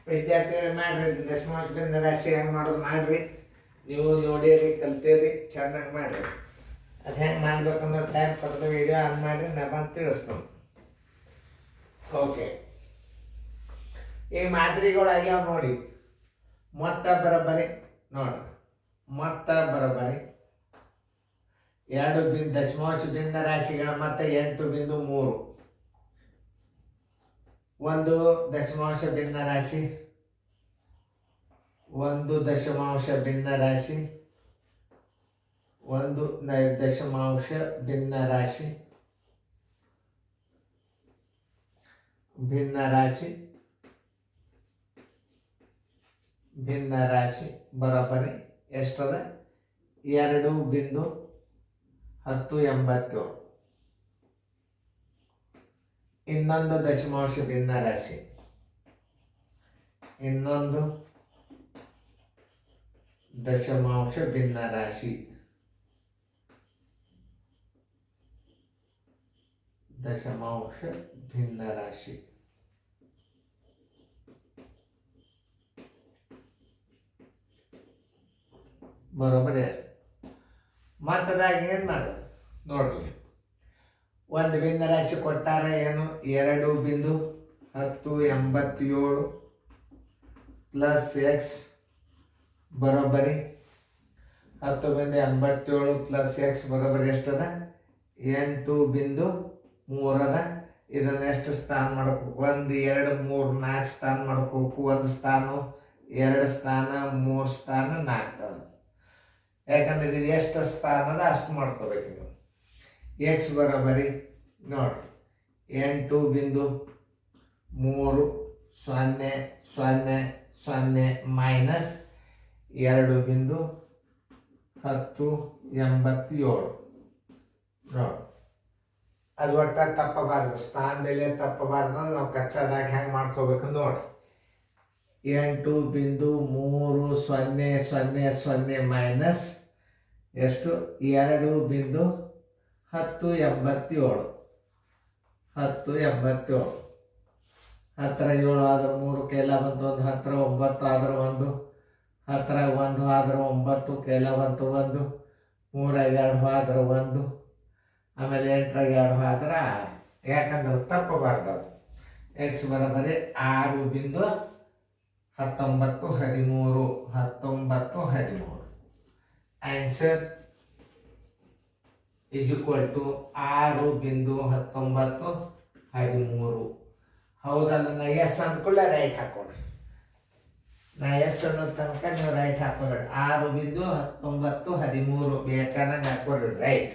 ವಿದ್ಯಾರ್ಥಿಗಳು ಮಾಡಿರಿ, ದಶಮಾಂಶ ಬಿಂದು ರಾಶಿ ಹೆಂಗೆ ಮಾಡೋದು ಮಾಡಿರಿ. ನೀವು ನೋಡಿರಿ, ಕಲ್ತೀರಿ, ಚೆನ್ನಾಗಿ ಮಾಡಿರಿ. ಅದು ಹೆಂಗೆ ಮಾಡ್ಬೇಕಂದ್ರೆ ಟೈಮ್ ಕೊಡ್ದು ವಿಡಿಯೋ ಆನ್ ಮಾಡಿ ನಾ ಬಂದು ತಿಳಿಸ್ತೀನಿ. ಓಕೆ, ಈ ಮಾದರಿಗಳು ಆಗ್ಯಾವ ನೋಡಿ. ಮೊತ್ತ ಬರೋಬ್ಬರಿ ನೋಡ್ರಿ, ಮೊತ್ತ ಬರೋಬ್ಬರಿ 2 ದಶಮಾಂಶ ಭಿನ್ನ ರಾಶಿಗಳ ಮೊತ್ತ 8.3. 1 ದಶಮಾಂಶ ಭಿನ್ನ ರಾಶಿ, 1 ದಶಮಾಂಶ ಭಿನ್ನ ರಾಶಿ, 1 ದಶಮಾಂಶ ಭಿನ್ನ ರಾಶಿ, ಭಿನ್ನ ರಾಶಿ, ಭಿನ್ನ ರಾಶಿ ಬರೋಬ್ಬರಿ ಎಷ್ಟದ? 2.1087. ಇನ್ನೊಂದು ದಶಮಾಂಶ ಭಿನ್ನ ರಾಶಿ, ಇನ್ನೊಂದು ದಶಮಾಂಶ ಭಿನ್ನ ರಾಶಿ, ದಶಮಾಂಶ ಭಿನ್ನ ರಾಶಿ ಬರೋಬ್ಬರಿ ಅಷ್ಟು. ಮತ್ತದಾಗ ಏನು ಮಾಡೋದು ನೋಡ್ರಿ, ಒಂದು ಭಿನ್ನ ರಾಶಿ ಕೊಟ್ಟಾರ ಏನು? 2.1087 ಪ್ಲಸ್ ಎಕ್ಸ್ ಬರೋಬ್ಬರಿ 10.87 ಪ್ಲಸ್ ಎಕ್ಸ್ ಬರೋಬ್ಬರಿ ಎಷ್ಟದ? 8.3 ಅದ. ಇದನ್ನ ಎಷ್ಟು ಸ್ಥಾನ ಮಾಡ್ಕೋಬೇಕು? 1 2 3 4 ಸ್ಥಾನ ಮಾಡ್ಕೋಬೇಕು. 1 ಸ್ಥಾನ, 2 ಸ್ಥಾನ, 3 ಸ್ಥಾನ, 4. ಯಾಕಂದ್ರೆ ಇದು ಎಷ್ಟು ಸ್ಥಾನ ಅದ ಅಷ್ಟು ಮಾಡ್ಕೋಬೇಕು ನೀವು. ಎಕ್ಸ್ ಬರೋಬ್ಬರಿ ನೋಡ್ರಿ 8.300 ಮೈನಸ್ 2.1087 ನೋಡಿ. ಅದು ಒಟ್ಟ ತಪ್ಪಬಾರ್ದು, ಸ್ಥಾನದಲ್ಲೇ ತಪ್ಪಬಾರ್ದು. ನಾವು ಕಚ್ಚಾದಾಗ ಹೆಂಗೆ ಮಾಡ್ಕೋಬೇಕು ನೋಡಿ. 8.300 ಮೈನಸ್ ಎಷ್ಟು? 2.1087. 1087 10 7 ಆದ್ರೆ 3 ಕೈಲ ಬಂತು 1, 10 9 ಆದ್ರೆ 1, 10 1 ಆದ್ರೆ 9 ಕೈಲ ಬಂತು 1, 3 2 ಆದ್ರೆ 1, ಆಮೇಲೆ 8 2 ಆದ್ರೆ 6. ಯಾಕಂದ್ರೆ ತಪ್ಪಬಾರ್ದು. ಎಕ್ಸ್ ಬರೋಬ್ಬರಿ 6.1913 ಆನ್ಸರ್ ಇಸ್ ಈಕ್ವಲ್ ಟು 6.1913. ಹೌದಲ್ಲ? ನಾ ಎಸ್ ಅಂದ್ಕೊಳ್ಳೆ ರೈಟ್ ಹಾಕೊಡ್ರಿ. ನಾ ಎಸ್ ಅನ್ನೋ ತನಕ ನೀವು ರೈಟ್ ಹಾಕೊಬೇಡಿ. 6.1913 ಬೇಕಾದಂಗೆ ಹಾಕೊಡ್ರಿ ರೈಟ್.